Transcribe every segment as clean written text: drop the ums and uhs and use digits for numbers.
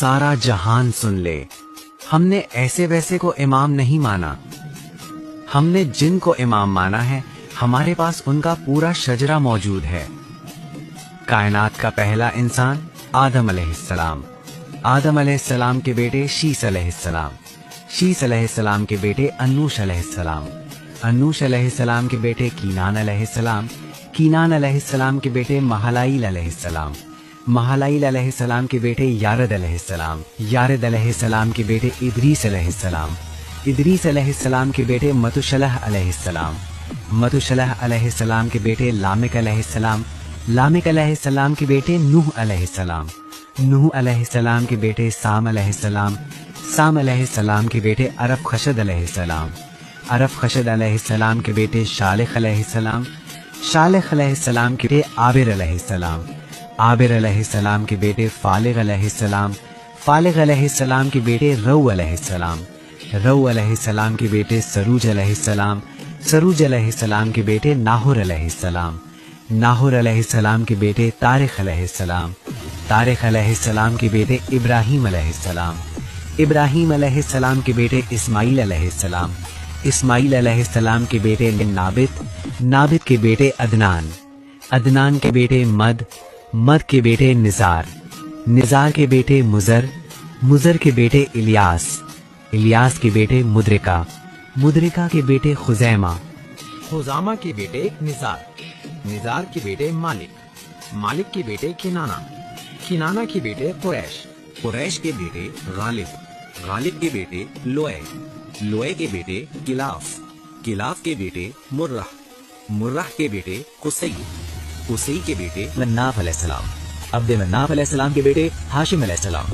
सारा जहान सुन ले, हमने ऐसे वैसे को इमाम नहीं माना, हमने जिनको इमाम माना है हमारे पास उनका पूरा शजरा मौजूद है। कायनात का पहला इंसान आदम अलैहिस्सलाम, आदम अलैहिस्सलाम के बेटे शीस अलैहिस्सलाम, शीस अलैहिस्सलाम के बेटे अन्नूश अलैहिस्सलाम, अन्नूश अलैहिस्सलाम के बेटे कीनान अलैहिस्सलाम, कीनान अलैहिस्सलाम के बेटे महलाइल अलैहिस्सलाम, महलाइल अलैहिस्सलाम के बेटे यारद अलैहिस्सलाम, यारद अलैहिस्सलाम के बेटे इदरीस अलैहिस्सलाम, इदरीस अलैहिस्सलाम के बेटे मतुशलह अलैहिस्सलाम, मतुशलह अलैहिस्सलाम के बेटे लामिक अलैहिस्सलाम, लामिक अलैहिस्सलाम के बेटे नूह अलैहिस्सलाम, नूह अलैहिस्सलाम के बेटे साम अलैहिस्सलाम, साम अलैहिस्सलाम के बेटे अरब खशद अलैहिस्सलाम, अरब खशद अलैहिस्सलाम के बेटे शालिख अलैहिस्सलाम, शालिख अलैहिस्सलाम के बेटे आबिर अलैहिस्सलाम, आबिर अलैहिस्सलाम के बेटे फालिग अलैहिस्सलाम, फालिग अलैहिस्सलाम के बेटे रऊ अलैहिस्सलाम, रऊ अलैहिस्सलाम के बेटे सरूज अलैहिस्सलाम, सरूज अलैहिस्सलाम के बेटे नाहुर अलैहिस्सलाम, नाहुर अलैहिस्सलाम के बेटे तारिख अलैहिस्सलाम, तारिख अलैहिस्सलाम के बेटे इब्राहीम अलैहिस्सलाम, इब्राहीम अलैहिस्सलाम के बेटे इस्माईल अलैहिस्सलाम, इस्माईल अलैहिस्सलाम के बेटे नाबित, नाबित के बेटे अदनान, अदनान के बेटे मद, मद के बेटे निज़ार, निज़ार के बेटे मुज़र, मुज़र के बेटे इलियास, इलियास के बेटे मुद्रिका, मुद्रिका के बेटे खुज़ैमा, खुज़ामा के बेटे निज़ार, निज़ार के बेटे मालिक, मालिक के बेटे किनाना, किनाना के बेटे कुरैश, कुरैश के बेटे गालिब, गालिब के बेटे लोए, लोए के बेटे किलाफ, किलाफ के बेटे मुर्रह, मुर्रह के बेटे कुसई, कुसई के बेटे मन्नाफ अलैहिस्सलाम, अब्द मन्नाफ अलैहिस्सलाम के बेटे हाशिम अलैहिस्सलाम,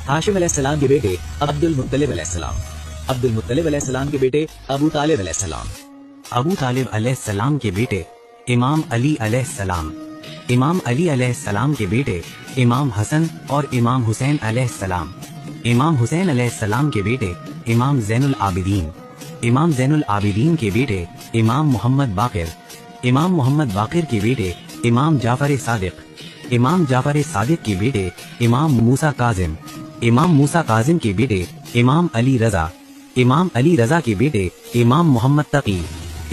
हाशिम अलैहिस्सलाम के बेटे अब्दुल मुत्तलिब अलैहिस्सलाम, अब्दुल मुत्तलिब अलैहिस्सलाम के बेटे अबू तालिब अलैहिस्सलाम, अबू तालिब अलैहिस्सलाम के बेटे इमाम अली अलैहिस्सलाम, इमाम अली अलैहिस्सलाम के बेटे इमाम हसन और इमाम हुसैन अलैहिस्सलाम, इमाम हुसैन अलैहिस्सलाम के बेटे इमाम ज़ैनुल आबिदीन, इमाम ज़ैनुल आबिदीन के बेटे इमाम मोहम्मद बाक़िर, इमाम मोहम्मद बाक़िर के बेटे इमाम जाफ़र सादिक, इमाम जाफ़र सादिक के बेटे इमाम मूसा काज़िम, इमाम मूसा काज़िम के बेटे इमाम अली रज़ा, इमाम अली रज़ा के बेटे इमाम मोहम्मद तकी,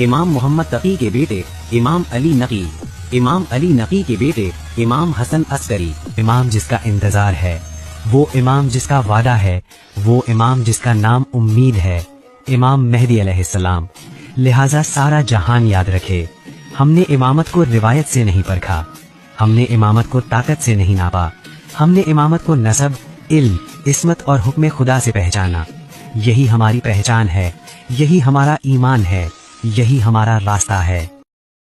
इमाम मोहम्मद तकी के बेटे इमाम अली नकी, इमाम अली नकी के बेटे इमाम हसन अस्करी, इमाम जिसका इंतजार है, वो इमाम जिसका वादा है, वो इमाम जिसका नाम उम्मीद है, इमाम मेहदी अलैहिस्सलाम। लिहाजा सारा जहान याद रखे, हमने इमामत को रिवायत से नहीं परखा, हमने इमामत को ताकत से नहीं नापा, हमने इमामत को नसब, इल्म, इस्मत और हुक्म खुदा से पहचाना। यही हमारी पहचान है, यही हमारा ईमान है, यही हमारा रास्ता है।